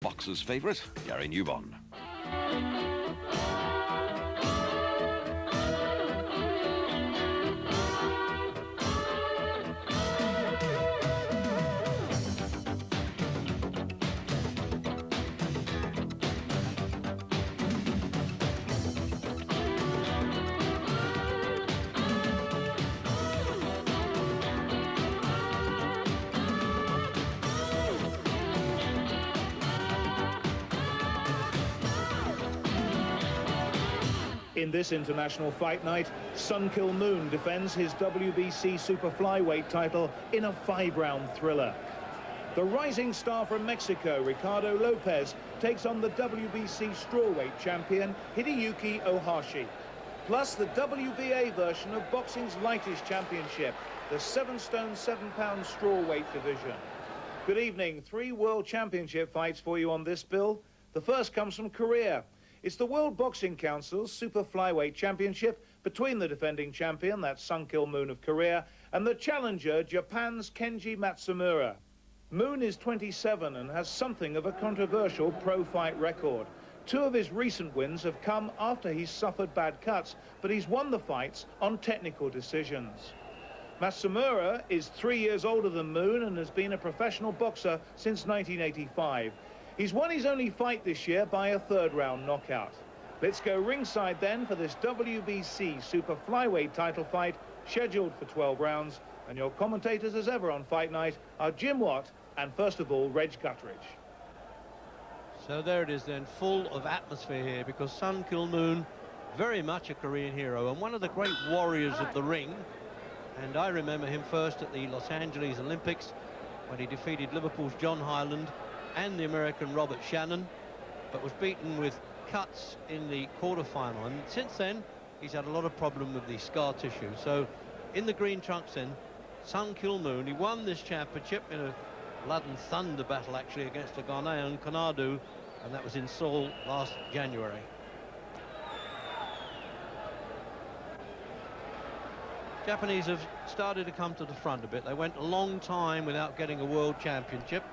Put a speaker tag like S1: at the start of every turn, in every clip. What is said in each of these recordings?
S1: Boxer's favourite, Gary Newbon.
S2: In this international fight night, Sun Kil Moon defends his WBC Super Flyweight title in a 5-round thriller. The rising star from Mexico, Ricardo Lopez, takes on the WBC strawweight champion, Hideyuki Ohashi. Plus the WBA version of boxing's lightest championship, the 7 stone 7 pound strawweight division. Good evening. 3 world championship fights for you on this bill. The first comes from Korea. It's the World Boxing Council's Super Flyweight Championship between the defending champion, that's Sun Kil Moon of Korea, and the challenger, Japan's Kenji Matsumura. Moon is 27 and has something of a controversial pro-fight record. 2 of his recent wins have come after he's suffered bad cuts, but he's won the fights on technical decisions. Matsumura is 3 years older than Moon and has been a professional boxer since 1985. He's won his only fight this year by a 3rd-round knockout. Let's go ringside then for this WBC Super Flyweight title fight, scheduled for 12 rounds. And your commentators, as ever on Fight Night, are Jim Watt and, first of all, Reg Guttridge.
S3: So there it is then, full of atmosphere here, because Sun Kil Moon, very much a Korean hero and one of the great warriors of the ring. And I remember him first at the Los Angeles Olympics when he defeated Liverpool's John Hyland and the American Robert Shannon, but was beaten with cuts in the quarterfinal, and since then he's had a lot of problem with the scar tissue. So in the green trunks then, Sun Kil Moon, he won this championship in a blood and thunder battle actually against a Ghanaian, Konadu, and that was in Seoul last January. Japanese have started to come to the front a bit. They went a long time without getting a world championship.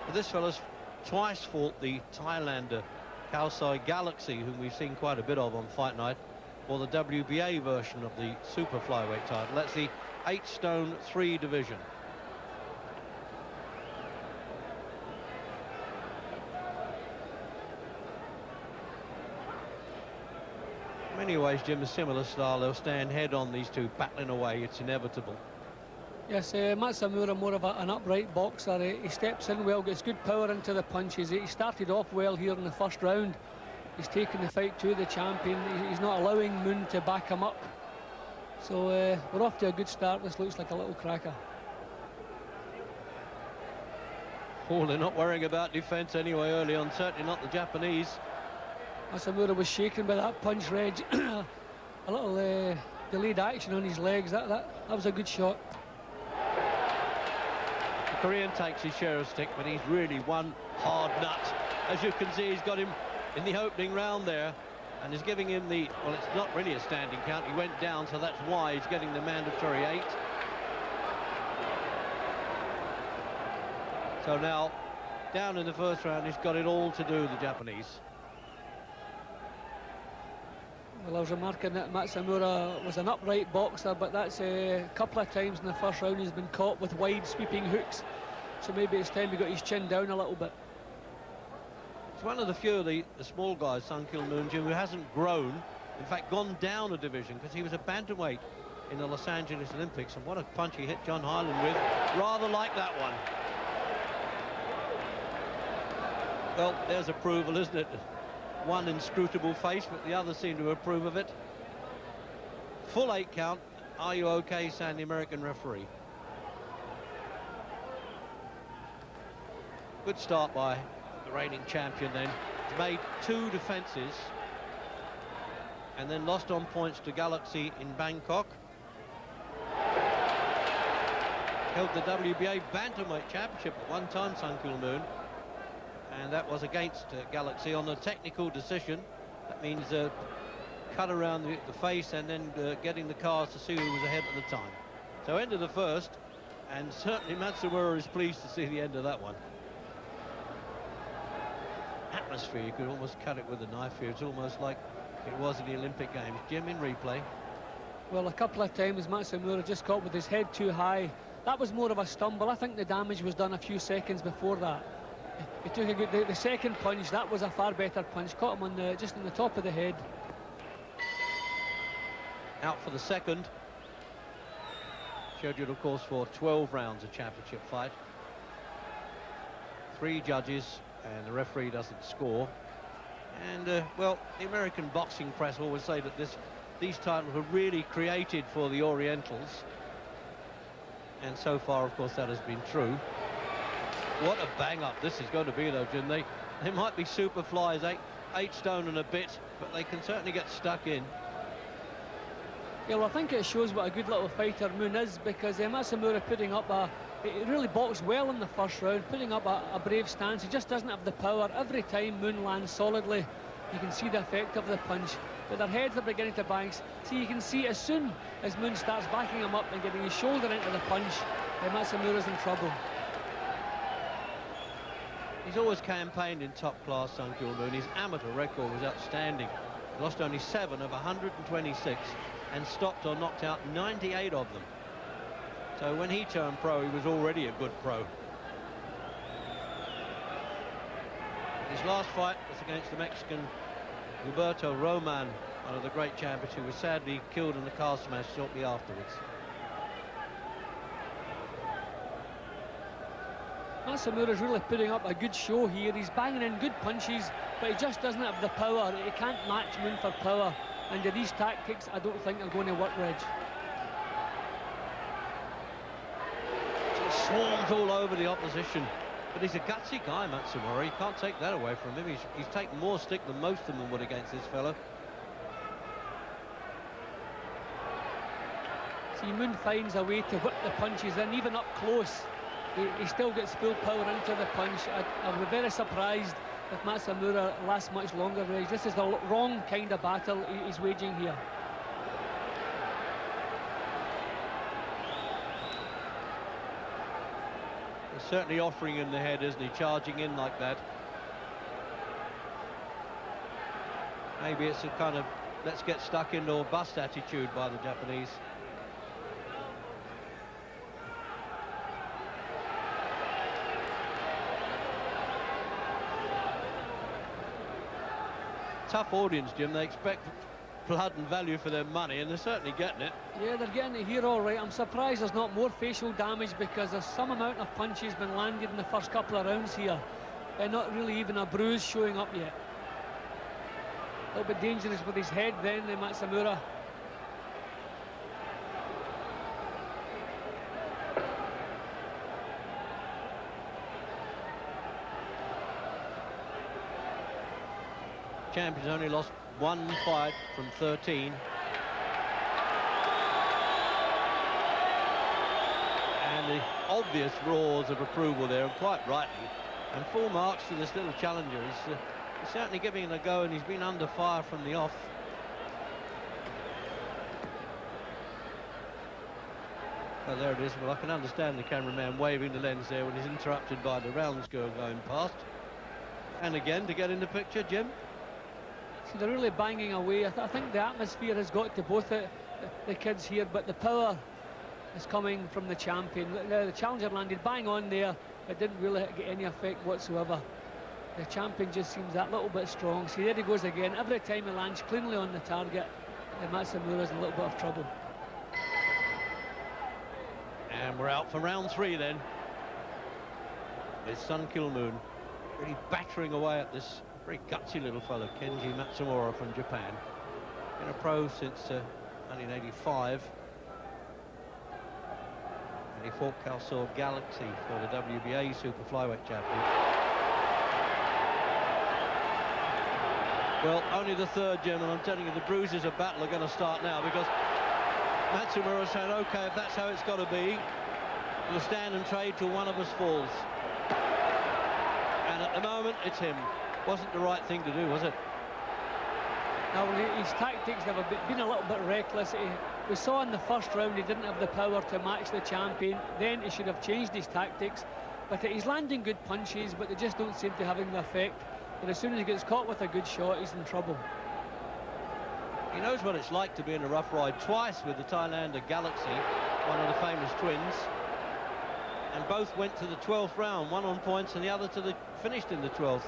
S3: But this fella's twice fought the Thailander Kaosai Galaxy, whom we've seen quite a bit of on Fight Night, or the WBA version of the Super Flyweight title. That's the 8 stone 3 division. In many ways, Jim, a similar style. They'll stand head on, these two, battling away. It's inevitable.
S4: Yes, Matsumura, more of an upright boxer. He steps in well, gets good power into the punches. He started off well here in the first round. He's taken the fight to the champion. He's not allowing Moon to back him up. So we're off to a good start. This looks like a little cracker.
S3: Oh, they're not worrying about defence anyway early on, certainly not the Japanese.
S4: Matsumura was shaken by that punch, Reg. A little delayed action on his legs. That was a good shot.
S3: The Korean takes his share of stick, but he's really one hard nut. As you can see, he's got him in the opening round there, and is giving him the, well, it's not really a standing count. He went down, so that's why he's getting the mandatory 8. So now, down in the first round, he's got it all to do, the Japanese.
S4: Well, I was remarking that Matsumura was an upright boxer, but that's a couple of times in the first round he's been caught with wide sweeping hooks. So maybe it's time he got his chin down a little bit.
S3: It's one of the few of the small guys, Sun Kil Moon, Jim, who hasn't grown, in fact gone down a division, because he was a bantamweight in the Los Angeles Olympics, and what a punch he hit John Hyland with. Rather like that one. Well, there's approval, isn't it? One inscrutable face, but the others seem to approve of it. Full 8 count. Are you okay, saying the American referee? Good start by the reigning champion then. He's made 2 defences and then lost on points to Galaxy in Bangkok. Held the WBA Bantamweight Championship at one time, Sun Kil Moon. And that was against Galaxy on a technical decision. That means cut around the face and then getting the cars to see who was ahead at the time. So end of the first, and certainly Matsumura is pleased to see the end of that one. atmosphere. You could almost cut it with a knife here. It's almost like it was in the Olympic Games. Jim, in replay.
S4: Well, a couple of times Matsumura just caught with his head too high. That was more of a stumble. I think the damage was done a few seconds before that. He took a good, the second punch, that was a far better punch. Caught him on the, just on the top of the head.
S3: Out for the second. Scheduled, of course, for 12 rounds of championship fight. 3 judges, and the referee doesn't score. And, well, the American boxing press always say that these titles were really created for the Orientals. And so far, of course, that has been true. What a bang-up this is going to be, though, Jim. They might be super flies, 8 stone and a bit, but they can certainly get stuck in.
S4: Yeah, well, I think it shows what a good little fighter Moon is, because Matsumura putting up he really boxed well in the first round, putting up a brave stance. He just doesn't have the power. Every time Moon lands solidly, you can see the effect of the punch. But their heads are beginning to bang. See, you can see as soon as Moon starts backing him up and getting his shoulder into the punch, Matsumura's in trouble.
S3: He's always campaigned in top class, Sun Kill Moon. His amateur record was outstanding. He lost only 7 of 126 and stopped or knocked out 98 of them. So when he turned pro, he was already a good pro. His last fight was against the Mexican Gilberto Roman, one of the great champions, who was sadly killed in a car smash shortly afterwards.
S4: Matsumura's really putting up a good show here. He's banging in good punches, but he just doesn't have the power. He can't match Moon for power. And these tactics, I don't think are going to work, Reg.
S3: He swarms all over the opposition. But he's a gutsy guy, Matsumura. You can't take that away from him. He's taken more stick than most of them would against this fellow.
S4: See, Moon finds a way to whip the punches in, even up close. He still gets full power into the punch. I'll be very surprised if Matsumura lasts much longer, Reg. This is the wrong kind of battle he's waging here.
S3: He's certainly offering him the head, isn't he? Charging in like that. Maybe it's a kind of let's get stuck in or bust attitude by the Japanese. Tough audience, Jim. They expect blood and value for their money, and they're certainly getting it.
S4: Yeah, they're getting it here all right. I'm surprised there's not more facial damage, because there's some amount of punches been landed in the first couple of rounds here, and not really even a bruise showing up yet. A little bit dangerous with his head then, Matsumura.
S3: Champion's only lost 1 fight from 13. And the obvious roars of approval there, and quite rightly. And full marks to this little challenger. He's certainly giving it a go, and he's been under fire from the off. Oh, there it is. Well, I can understand the cameraman waving the lens there when he's interrupted by the rounds girl going past. And again, to get in the picture, Jim.
S4: See, they're really banging away. I think the atmosphere has got to both the kids here, but the power is coming from the champion. The challenger landed bang on there. It didn't really get any effect whatsoever. The champion just seems that little bit strong. See, there he goes again. Every time he lands cleanly on the target, Matsumura's in a little bit of trouble.
S3: And we're out for round 3 then. It's Sun Kill Moon really battering away at this very gutsy little fellow, Kenji Matsumura from Japan. Been a pro since 1985. And he fought Calsor Galaxy for the WBA Super Flyweight Champion. Well, only the third, Jim, and I'm telling you, the bruises of battle are going to start now, because Matsumura said, OK, if that's how it's got to be, we'll stand and trade till one of us falls. And at the moment, it's him. Wasn't the right thing to do, was it?
S4: Now, his tactics have been a little bit reckless. We saw in the first round he didn't have the power to match the champion. Then he should have changed his tactics. But he's landing good punches, but they just don't seem to have the effect. but as soon as he gets caught with a good shot, he's in trouble.
S3: He knows what it's like to be in a rough ride twice with the Thailander Galaxy, one of the famous twins. And both went to the 12th round, one on points and the other finished in the 12th.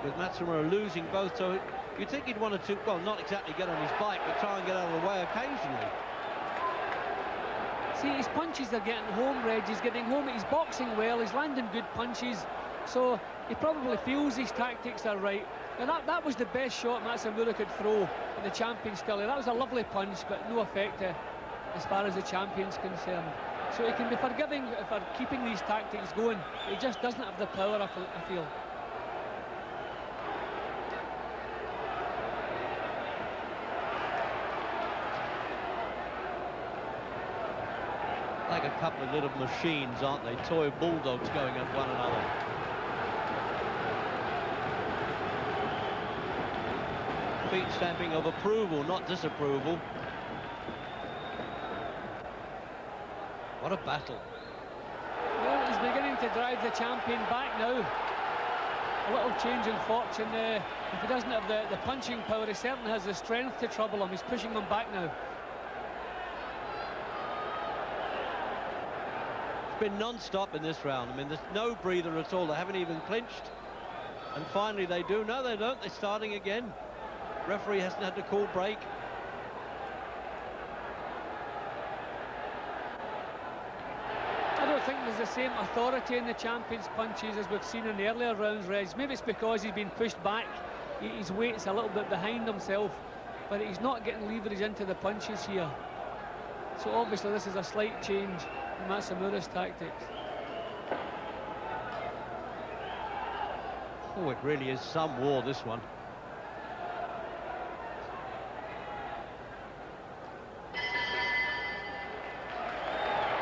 S3: With Matsumura losing both, so you'd think he'd want to, well, not exactly get on his bike, but try and get out of the way occasionally.
S4: See, his punches are getting home, Reg. He's getting home, he's boxing well, he's landing good punches, so he probably feels his tactics are right. And that was the best shot Matsumura could throw in the Champions Scully. That was a lovely punch, but no effect as far as the champion's concerned. So he can be forgiving for keeping these tactics going. He just doesn't have the power, I feel.
S3: Like a couple of little machines, aren't they? Toy bulldogs going at one another. Feet stamping of approval, not disapproval. What a battle.
S4: Well, he's beginning to drive the champion back now. A little change in fortune. If he doesn't have the punching power, he certainly has the strength to trouble him. He's pushing him back now.
S3: It's been non-stop in this round. I mean, there's no breather at all. They haven't even clinched. And finally they do. No, they don't. They're starting again. Referee hasn't had to call break.
S4: I don't think there's the same authority in the champion's punches as we've seen in the earlier rounds, Reg. Maybe it's because he's been pushed back. His weight's a little bit behind himself, but he's not getting leverage into the punches here. So obviously this is a slight change in Matsumura's tactics.
S3: Oh, it really is some war, this one.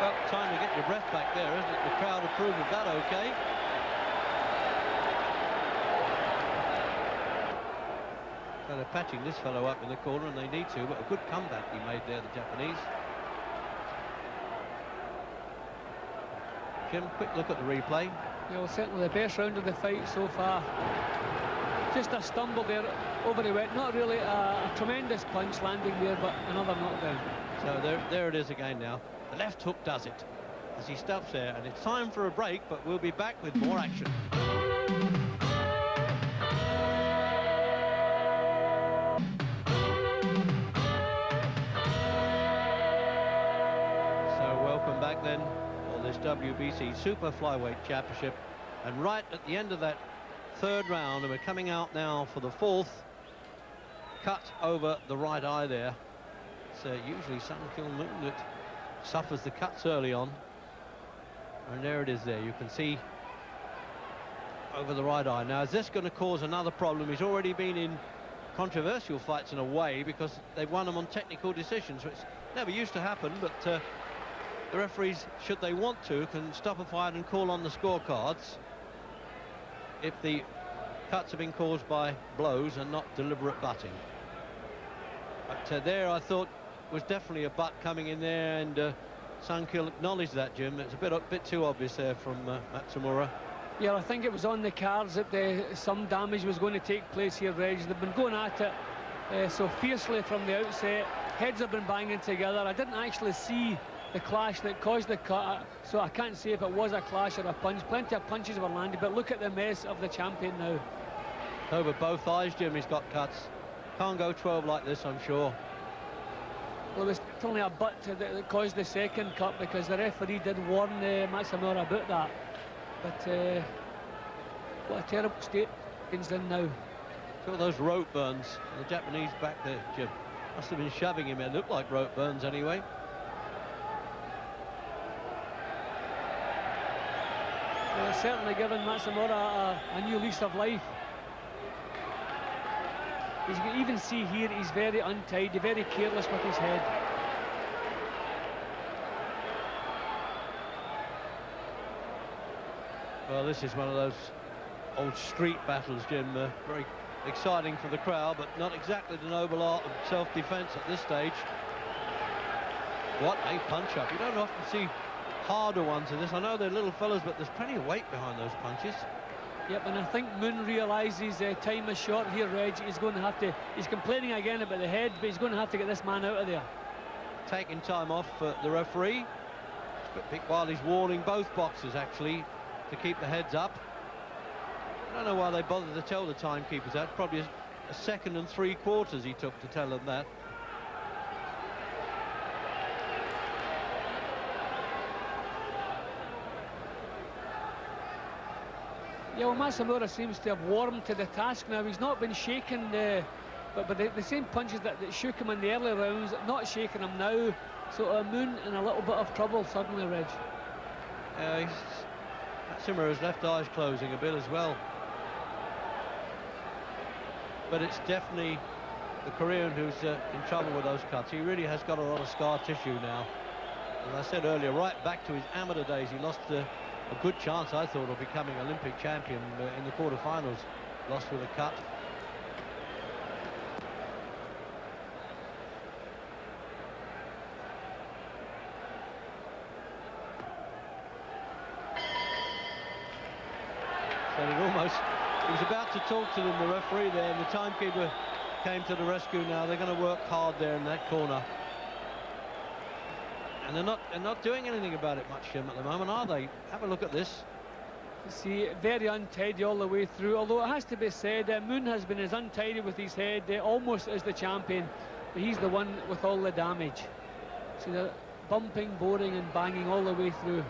S3: Well, time to get your breath back there, isn't it? The crowd approve of that, okay? So they're patching this fellow up in the corner, and they need to, but a good comeback he made there, the Japanese. Jim, quick look at the replay.
S4: Yeah, well, certainly the best round of the fight so far. Just a stumble there, over the wet. Not really a tremendous punch landing there, but another knockdown.
S3: So there it is again now. The left hook does it as he stops there, and it's time for a break, but we'll be back with more action. So welcome back then for this WBC Super Flyweight Championship, and right at the end of that third round, and we're coming out now for the fourth. Cut over the right eye there. It's usually Sun Moon that suffers the cuts early on, and there it is there. You can see over the right eye. Now, is this going to cause another problem? He's already been in controversial fights in a way because they've won them on technical decisions, which never used to happen, but the referees, should they want to, can stop a fight and call on the scorecards if the cuts have been caused by blows and not deliberate butting. But there, I thought, was definitely a butt coming in there, and Sunkil acknowledged that, Jim. It's a bit too obvious there from Matsumura.
S4: Yeah, I think it was on the cards that some damage was going to take place here, Reg. They've been going at it so fiercely from the outset. Heads have been banging together. I didn't actually see the clash that caused the cut, so I can't say if it was a clash or a punch. Plenty of punches were landed, but look at the mess of the champion now.
S3: Over both eyes, Jim, he's got cuts. Can't go 12 like this, I'm sure.
S4: Well, it was only a butt that caused the second cut, because the referee did warn Matsumura about that. But what a terrible state he's in now.
S3: Look at those rope burns. The Japanese back there, Jim. Must have been shoving him. It looked like rope burns anyway.
S4: Well, it's certainly given Matsumura a new lease of life. As you can even see here, he's very untidy, very careless with his head.
S3: Well, this is one of those old street battles, Jim. Very exciting for the crowd, but not exactly the noble art of self-defense at this stage. What a punch-up. You don't often see harder ones in this. I know they're little fellas, but there's plenty of weight behind those punches.
S4: Yep, and I think Moon realises time is short here, Reg. He's going to have to... He's complaining again about the head, but he's going to have to get this man out of there.
S3: Taking time off the referee, while he's warning both boxers, actually, to keep the heads up. I don't know why they bothered to tell the timekeepers that. Probably a second and 3/4 he took to tell them that.
S4: Yeah, well, Matsumura seems to have warmed to the task now. He's not been shaken, but the same punches that shook him in the early rounds, not shaking him now. So Moon in a little bit of trouble suddenly, Reg.
S3: Matsumura's left eye's closing a bit as well. But it's definitely the Korean who's in trouble with those cuts. He really has got a lot of scar tissue now. As I said earlier, right back to his amateur days, he lost a good chance, I thought, of becoming Olympic champion in the quarterfinals. Lost with a cut. So he was about to talk to them, the referee there, and the timekeeper came to the rescue now. They're going to work hard there in that corner. And they're not doing anything about it much, Jim, at the moment, are they? Have a look at this.
S4: You see, very untidy all the way through, although it has to be said, Moon has been as untidy with his head almost as the champion, but he's the one with all the damage. See, they're bumping, boring and banging all the way through.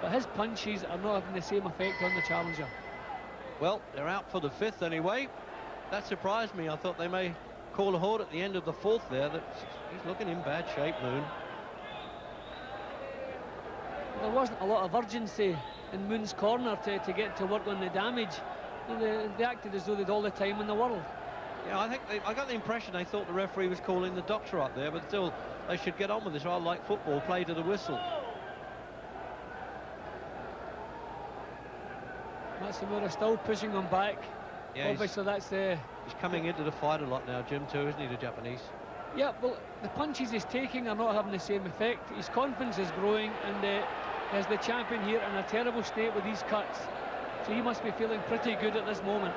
S4: But his punches are not having the same effect on the challenger.
S3: Well, they're out for the 5th anyway. That surprised me. I thought they may call a halt at the end of the 4th there. He's looking in bad shape, Moon.
S4: There wasn't a lot of urgency in Moon's corner to get to work on the damage. They acted as though they'd all the time in the world.
S3: Yeah, I think I got the impression they thought the referee was calling the doctor up there, but still, they should get on with this. Rather like football, play to the whistle.
S4: Matsumura still pushing him back. Yeah, obviously that's
S3: he's coming into the fight a lot now, Jim, too, isn't he, the Japanese?
S4: Yeah, well, the punches he's taking are not having the same effect. His confidence is growing, and as the champion here in a terrible state with these cuts. So he must be feeling pretty good at this moment.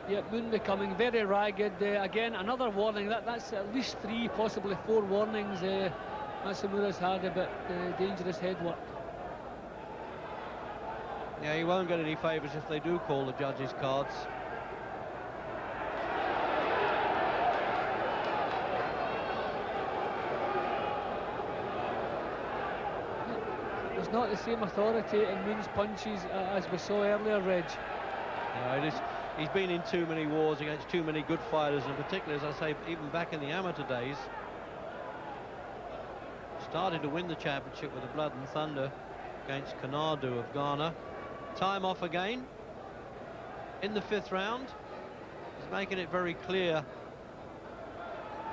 S4: Yeah, Moon becoming very ragged. Again, another warning. That's at least 3, possibly 4 warnings Matsumura's had about dangerous head work.
S3: Yeah, he won't get any favours if they do call the judges' cards.
S4: There's not the same authority in Moon's punches as we saw earlier, Reg.
S3: No, it is. He's been in too many wars against too many good fighters, and particularly, as I say, even back in the amateur days. Started to win the championship with the Blood and Thunder against Kanadu of Ghana. Time off again in the 5th round. He's making it very clear.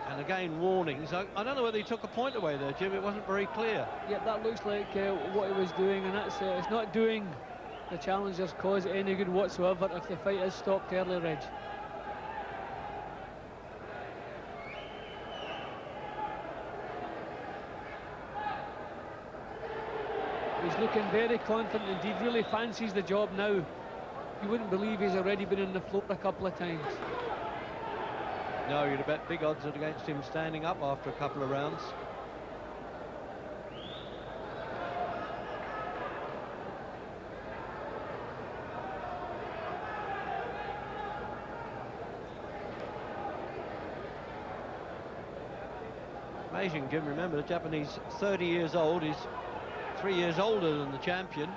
S3: And again, warnings. I don't know whether he took a point away there, Jim. It wasn't very clear.
S4: Yeah, that looks like what he was doing, and that's it's not doing the challenger's cause any good whatsoever if the fight is stopped early, Reg. He's looking very confident indeed, really fancies the job now. You wouldn't believe he's already been on the floor a couple of times.
S3: No, you'd have bet big odds against him standing up after a couple of rounds. Amazing, Jim. Remember, the Japanese 30 years old. He's 3 years older than the champion.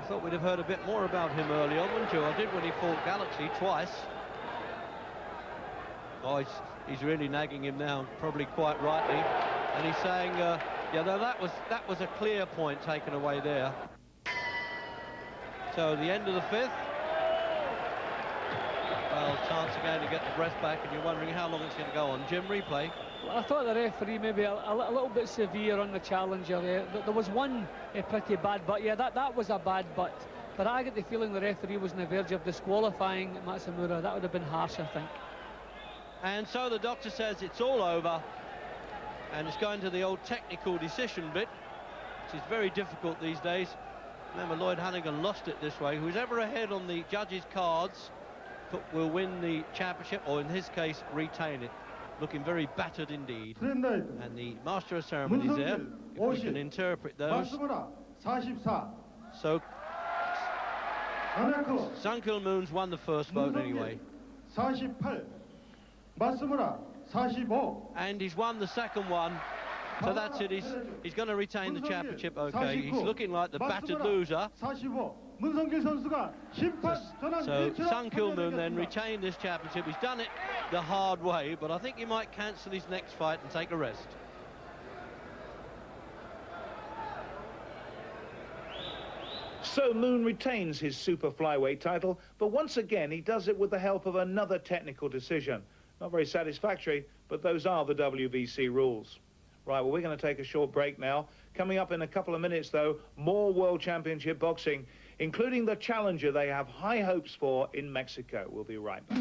S3: I thought we'd have heard a bit more about him early on, wouldn't you? I did when he fought Galaxy twice. Oh, he's really nagging him now, probably quite rightly. And he's saying, yeah, that was a clear point taken away there. So the end of the 5th. Well, chance again to get the breath back, and you're wondering how long it's going to go on. Jim, replay.
S4: Well, I thought the referee maybe a little bit severe on the challenger there. There was one pretty bad butt. Yeah, that was a bad butt. But I get the feeling the referee was on the verge of disqualifying Matsumura. That would have been harsh, I think.
S3: And so the doctor says it's all over, and it's going to the old technical decision bit, which is very difficult these days. Remember, Lloyd Hannigan lost it this way. Who's ever ahead on the judges' cards will win the championship, or in his case, retain it. Looking very battered indeed. And the Master of Ceremonies there, if we can interpret those. So, Sun Kil Moon's won the first vote anyway. And he's won the second one. So that's it, he's going to retain the championship, okay. He's looking like the battered loser. So Sun Kil Moon then retained this championship. He's done it the hard way, but I think he might cancel his next fight and take a rest.
S2: So Moon retains his super flyweight title, but once again he does it with the help of another technical decision. Not very satisfactory, but those are the WBC rules. Right, well, we're going to take a short break now. Coming up in a couple of minutes, though, more World Championship boxing, including the challenger they have high hopes for in Mexico. We'll be right back.